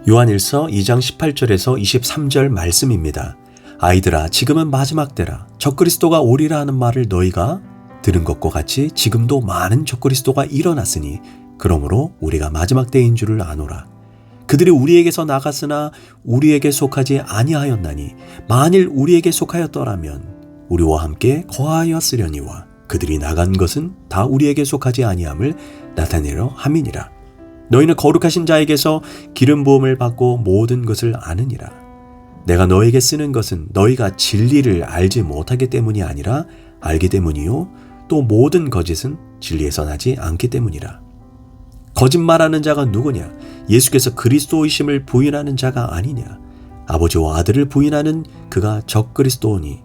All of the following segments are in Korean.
요한일서 2장 18절에서 23절 말씀입니다. 아이들아, 지금은 마지막 때라. 적그리스도가 오리라 하는 말을 너희가 들은 것과 같이 지금도 많은 적그리스도가 일어났으니 그러므로 우리가 마지막 때인 줄을 아노라. 그들이 우리에게서 나갔으나 우리에게 속하지 아니하였나니 만일 우리에게 속하였더라면 우리와 함께 거하였으려니와 그들이 나간 것은 다 우리에게 속하지 아니함을 나타내려 함이니라. 너희는 거룩하신 자에게서 기름 부음을 받고 모든 것을 아느니라. 내가 너에게 쓰는 것은 너희가 진리를 알지 못하기 때문이 아니라 알기 때문이요 또 모든 거짓은 진리에서 나지 않기 때문이라. 거짓말하는 자가 누구냐? 예수께서 그리스도이심을 부인하는 자가 아니냐? 아버지와 아들을 부인하는 그가 적그리스도오니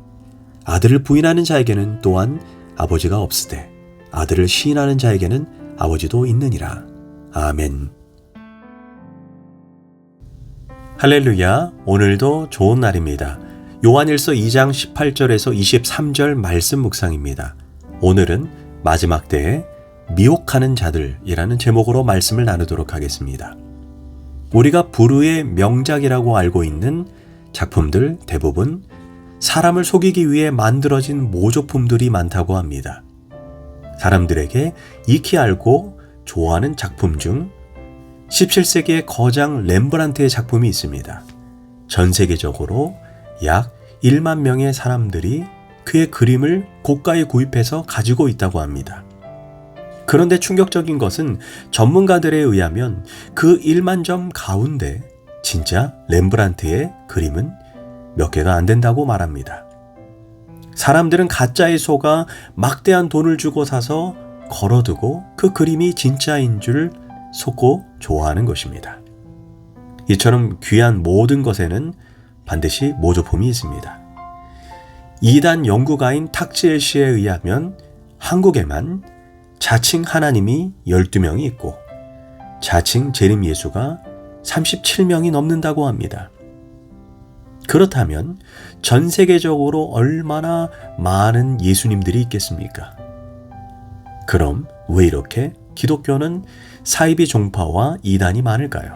아들을 부인하는 자에게는 또한 아버지가 없으되 아들을 시인하는 자에게는 아버지도 있느니라. 아멘. 할렐루야. 오늘도 좋은 날입니다. 요한일서 2장 18절에서 23절 말씀 묵상입니다. 오늘은 마지막 때에 미혹하는 자들이라는 제목으로 말씀을 나누도록 하겠습니다. 우리가 불후의 명작이라고 알고 있는 작품들 대부분 사람을 속이기 위해 만들어진 모조품들이 많다고 합니다. 사람들에게 익히 알고 좋아하는 작품 중 17세기의 거장 렘브란트의 작품이 있습니다. 전 세계적으로 약 1만 명의 사람들이 그의 그림을 고가에 구입해서 가지고 있다고 합니다. 그런데 충격적인 것은 전문가들에 의하면 그 1만 점 가운데 진짜 렘브란트의 그림은 몇 개가 안 된다고 말합니다. 사람들은 가짜에 속아 막대한 돈을 주고 사서 걸어두고 그 그림이 진짜인 줄 속고 좋아하는 것입니다. 이처럼 귀한 모든 것에는 반드시 모조품이 있습니다. 이단 연구가인 탁지엘 씨에 의하면 한국에만 자칭 하나님이 12명이 있고 자칭 재림 예수가 37명이 넘는다고 합니다. 그렇다면 전 세계적으로 얼마나 많은 예수님들이 있겠습니까? 그럼 왜 이렇게 기독교는 사이비 종파와 이단이 많을까요?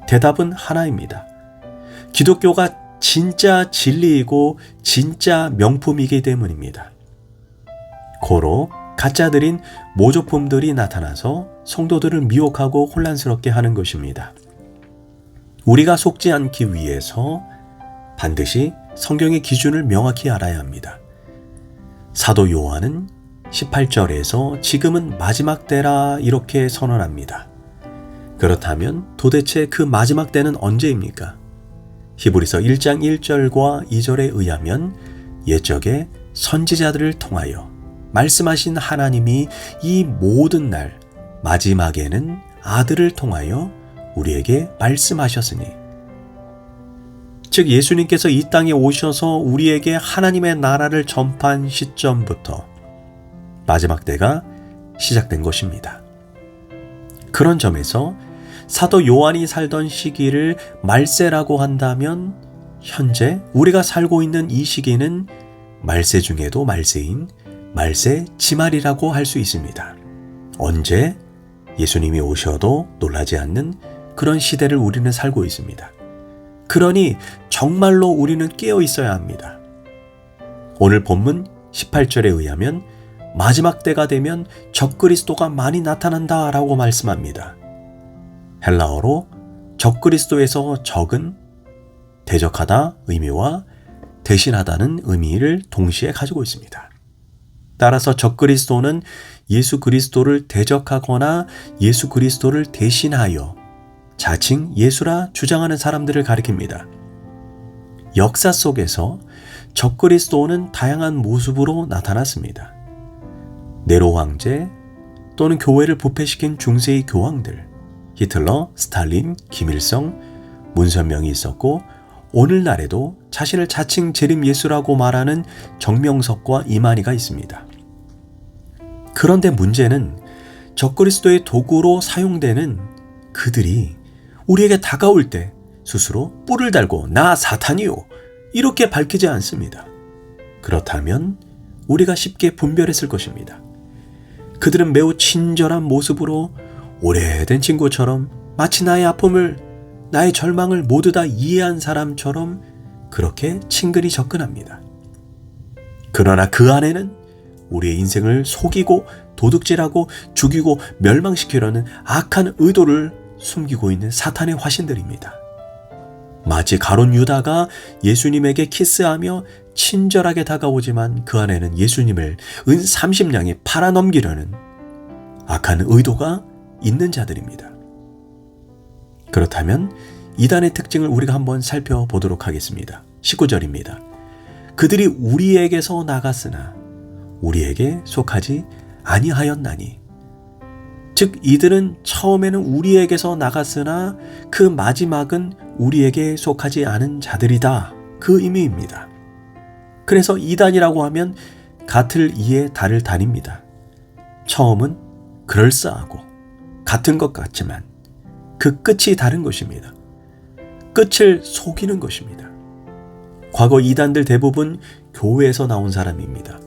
대답은 하나입니다. 기독교가 진짜 진리이고 진짜 명품이기 때문입니다. 고로 가짜들인 모조품들이 나타나서 성도들을 미혹하고 혼란스럽게 하는 것입니다. 우리가 속지 않기 위해서 반드시 성경의 기준을 명확히 알아야 합니다. 사도 요한은 18절에서 지금은 마지막 때라 이렇게 선언합니다. 그렇다면 도대체 그 마지막 때는 언제입니까? 히브리서 1장 1절과 2절에 의하면 옛적에 선지자들을 통하여 말씀하신 하나님이 이 모든 날 마지막에는 아들을 통하여 우리에게 말씀하셨으니, 즉 예수님께서 이 땅에 오셔서 우리에게 하나님의 나라를 전파한 시점부터 마지막 때가 시작된 것입니다. 그런 점에서 사도 요한이 살던 시기를 말세라고 한다면 현재 우리가 살고 있는 이 시기는 말세 중에도 말세인 말세 지말이라고 할 수 있습니다. 언제 예수님이 오셔도 놀라지 않는 그런 시대를 우리는 살고 있습니다. 그러니 정말로 우리는 깨어 있어야 합니다. 오늘 본문 18절에 의하면 마지막 때가 되면 적그리스도가 많이 나타난다라고 말씀합니다. 헬라어로 적그리스도에서 적은 대적하다 의미와 대신하다는 의미를 동시에 가지고 있습니다. 따라서 적그리스도는 예수 그리스도를 대적하거나 예수 그리스도를 대신하여 자칭 예수라 주장하는 사람들을 가리킵니다. 역사 속에서 적그리스도는 다양한 모습으로 나타났습니다. 네로 황제 또는 교회를 부패시킨 중세의 교황들, 히틀러, 스탈린, 김일성, 문선명이 있었고 오늘날에도 자신을 자칭 재림 예수라고 말하는 정명석과 이만희가 있습니다. 그런데 문제는 적그리스도의 도구로 사용되는 그들이 우리에게 다가올 때 스스로 뿔을 달고 나 사탄이요 이렇게 밝히지 않습니다. 그렇다면 우리가 쉽게 분별했을 것입니다. 그들은 매우 친절한 모습으로 오래된 친구처럼 마치 나의 아픔을 나의 절망을 모두 다 이해한 사람처럼 그렇게 친근히 접근합니다. 그러나 그 안에는 우리의 인생을 속이고 도둑질하고 죽이고 멸망시키려는 악한 의도를 숨기고 있는 사탄의 화신들입니다. 마치 가룟 유다가 예수님에게 키스하며 친절하게 다가오지만 그 안에는 예수님을 은 30냥에 팔아넘기려는 악한 의도가 있는 자들입니다. 그렇다면 이단의 특징을 우리가 한번 살펴보도록 하겠습니다. 19절입니다. 그들이 우리에게서 나갔으나 우리에게 속하지 아니하였나니. 즉 이들은 처음에는 우리에게서 나갔으나 그 마지막은 우리에게 속하지 않은 자들이다. 그 의미입니다. 그래서 이단이라고 하면 같을 이에 달을 단입니다. 처음은 그럴싸하고 같은 것 같지만 그 끝이 다른 것입니다. 끝을 속이는 것입니다. 과거 이단들 대부분 교회에서 나온 사람입니다.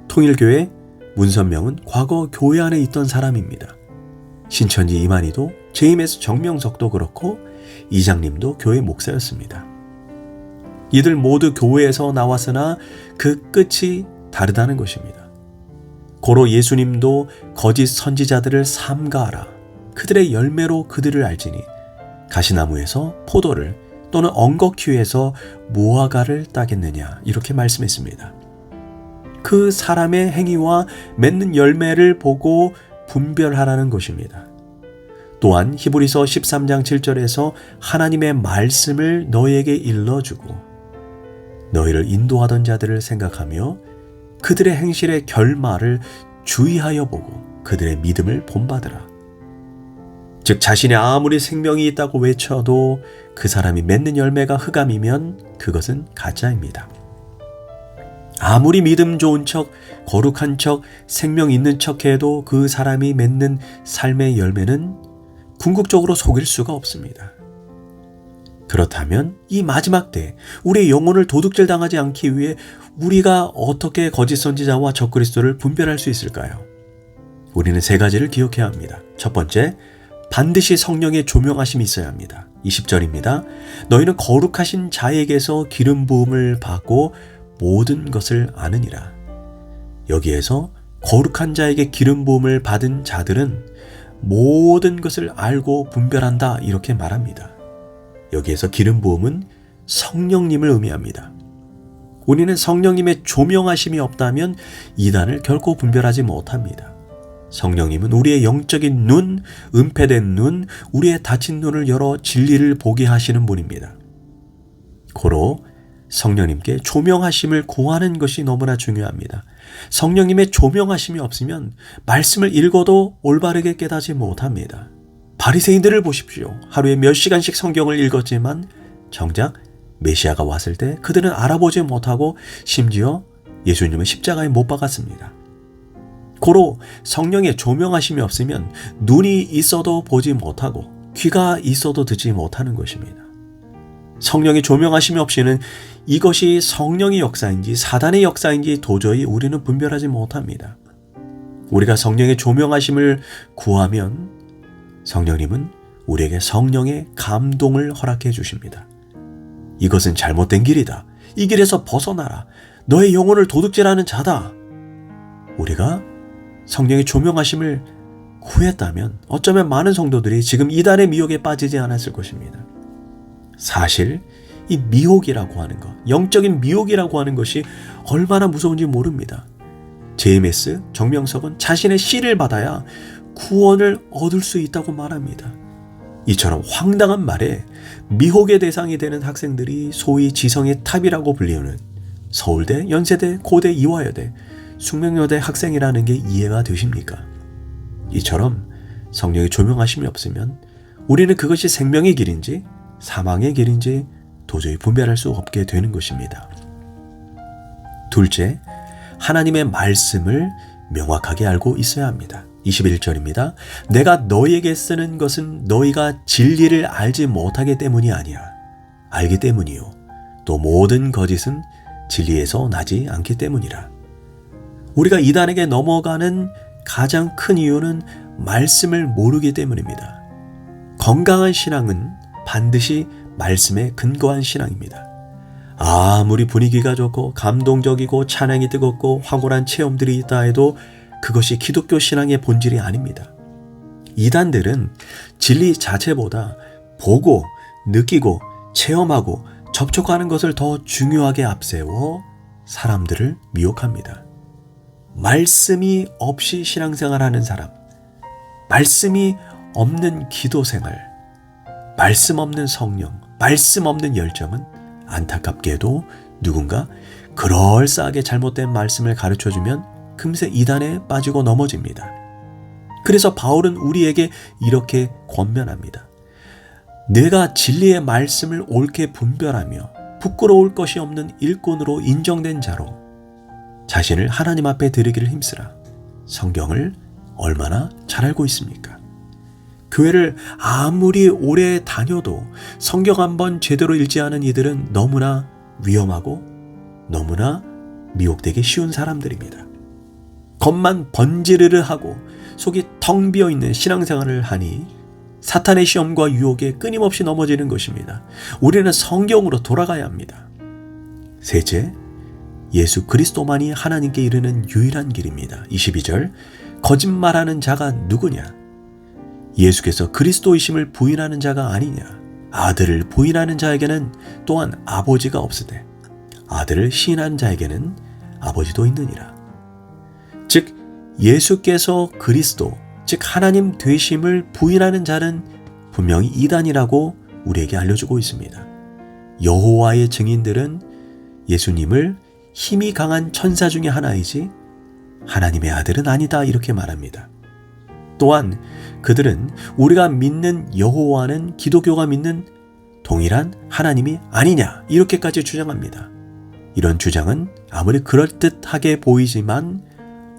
통일교회 문선명은 과거 교회 안에 있던 사람입니다. 신천지 이만희도 JMS 정명석도 그렇고 이장님도 교회 목사였습니다. 이들 모두 교회에서 나왔으나 그 끝이 다르다는 것입니다. 고로 예수님도 거짓 선지자들을 삼가하라. 그들의 열매로 그들을 알지니 가시나무에서 포도를 또는 엉겅퀴에서 무화과를 따겠느냐 이렇게 말씀했습니다. 그 사람의 행위와 맺는 열매를 보고 분별하라는 것입니다. 또한 히브리서 13장 7절에서 하나님의 말씀을 너희에게 일러주고 너희를 인도하던 자들을 생각하며 그들의 행실의 결말을 주의하여 보고 그들의 믿음을 본받으라. 즉 자신이 아무리 생명이 있다고 외쳐도 그 사람이 맺는 열매가 흑암이면 그것은 가짜입니다. 아무리 믿음 좋은 척, 거룩한 척, 생명 있는 척해도 그 사람이 맺는 삶의 열매는 궁극적으로 속일 수가 없습니다. 그렇다면 이 마지막 때 우리의 영혼을 도둑질 당하지 않기 위해 우리가 어떻게 거짓 선지자와 적그리스도를 분별할 수 있을까요? 우리는 세 가지를 기억해야 합니다. 첫 번째, 반드시 성령의 조명하심이 있어야 합니다. 20절입니다. 너희는 거룩하신 자에게서 기름 부음을 받고 모든 것을 아느니라. 여기에서 거룩한 자에게 기름 부음을 받은 자들은 모든 것을 알고 분별한다 이렇게 말합니다. 여기에서 기름 부음은 성령님을 의미합니다. 우리는 성령님의 조명하심이 없다면 이단을 결코 분별하지 못합니다. 성령님은 우리의 영적인 눈, 은폐된 눈, 우리의 닫힌 눈을 열어 진리를 보게 하시는 분입니다. 고로 성령님께 조명하심을 구하는 것이 너무나 중요합니다. 성령님의 조명하심이 없으면 말씀을 읽어도 올바르게 깨닫지 못합니다. 바리새인들을 보십시오. 하루에 몇 시간씩 성경을 읽었지만 정작 메시아가 왔을 때 그들은 알아보지 못하고 심지어 예수님은 십자가에 못 박았습니다. 고로 성령의 조명하심이 없으면 눈이 있어도 보지 못하고 귀가 있어도 듣지 못하는 것입니다. 성령의 조명하심이 없이는 이것이 성령의 역사인지 사단의 역사인지 도저히 우리는 분별하지 못합니다. 우리가 성령의 조명하심을 구하면 성령님은 우리에게 성령의 감동을 허락해 주십니다. 이것은 잘못된 길이다. 이 길에서 벗어나라. 너의 영혼을 도둑질하는 자다. 우리가 성령의 조명하심을 구했다면 어쩌면 많은 성도들이 지금 이단의 미혹에 빠지지 않았을 것입니다. 사실 이 미혹이라고 하는 것, 영적인 미혹이라고 하는 것이 얼마나 무서운지 모릅니다. JMS 정명석은 자신의 씨를 받아야 구원을 얻을 수 있다고 말합니다. 이처럼 황당한 말에 미혹의 대상이 되는 학생들이 소위 지성의 탑이라고 불리우는 서울대, 연세대, 고대, 이화여대, 숙명여대 학생이라는 게 이해가 되십니까? 이처럼 성령의 조명하심이 없으면 우리는 그것이 생명의 길인지 사망의 길인지 도저히 분별할 수 없게 되는 것입니다. 둘째, 하나님의 말씀을 명확하게 알고 있어야 합니다. 21절입니다. 내가 너희에게 쓰는 것은 너희가 진리를 알지 못하기 때문이 아니야. 알기 때문이요. 또 모든 거짓은 진리에서 나지 않기 때문이라. 우리가 이단에게 넘어가는 가장 큰 이유는 말씀을 모르기 때문입니다. 건강한 신앙은 반드시 말씀에 근거한 신앙입니다. 아무리 분위기가 좋고 감동적이고 찬양이 뜨겁고 황홀한 체험들이 있다 해도 그것이 기독교 신앙의 본질이 아닙니다. 이단들은 진리 자체보다 보고, 느끼고, 체험하고, 접촉하는 것을 더 중요하게 앞세워 사람들을 미혹합니다. 말씀이 없이 신앙생활하는 사람, 말씀이 없는 기도생활, 말씀 없는 성령, 말씀 없는 열정은 안타깝게도 누군가 그럴싸하게 잘못된 말씀을 가르쳐주면 금세 이단에 빠지고 넘어집니다. 그래서 바울은 우리에게 이렇게 권면합니다. 내가 진리의 말씀을 옳게 분별하며 부끄러울 것이 없는 일꾼으로 인정된 자로 자신을 하나님 앞에 드리기를 힘쓰라. 성경을 얼마나 잘 알고 있습니까? 교회를 아무리 오래 다녀도 성경 한번 제대로 읽지 않은 이들은 너무나 위험하고 너무나 미혹되기 쉬운 사람들입니다. 겉만 번지르르 하고 속이 텅 비어있는 신앙생활을 하니 사탄의 시험과 유혹에 끊임없이 넘어지는 것입니다. 우리는 성경으로 돌아가야 합니다. 셋째, 예수 그리스도만이 하나님께 이르는 유일한 길입니다. 22절, 거짓말하는 자가 누구냐? 예수께서 그리스도이심을 부인하는 자가 아니냐? 아들을 부인하는 자에게는 또한 아버지가 없으되 아들을 시인하는 자에게는 아버지도 있느니라. 즉 예수께서 그리스도, 즉 하나님 되심을 부인하는 자는 분명히 이단이라고 우리에게 알려주고 있습니다. 여호와의 증인들은 예수님을 힘이 강한 천사 중에 하나이지 하나님의 아들은 아니다 이렇게 말합니다. 또한 그들은 우리가 믿는 여호와는 기독교가 믿는 동일한 하나님이 아니냐 이렇게까지 주장합니다. 이런 주장은 아무리 그럴듯하게 보이지만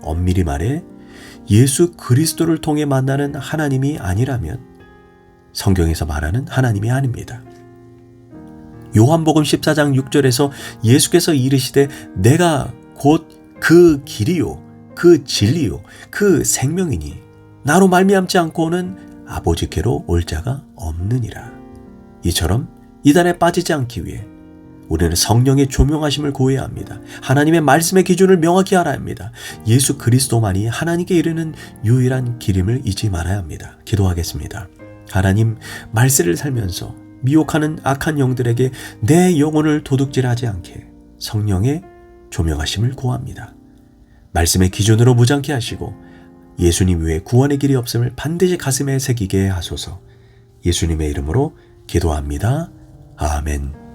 엄밀히 말해 예수 그리스도를 통해 만나는 하나님이 아니라면 성경에서 말하는 하나님이 아닙니다. 요한복음 14장 6절에서 예수께서 이르시되 내가 곧 그 길이요 그 진리요 그 생명이니 나로 말미암지 않고는 아버지께로 올 자가 없느니라. 이처럼 이단에 빠지지 않기 위해 우리는 성령의 조명하심을 구해야 합니다. 하나님의 말씀의 기준을 명확히 알아야 합니다. 예수 그리스도만이 하나님께 이르는 유일한 길임을 잊지 말아야 합니다. 기도하겠습니다. 하나님, 말씀을 살면서 미혹하는 악한 영들에게 내 영혼을 도둑질하지 않게 성령의 조명하심을 구합니다. 말씀의 기준으로 무장케 하시고 예수님 외에 구원의 길이 없음을 반드시 가슴에 새기게 하소서. 예수님의 이름으로 기도합니다. 아멘.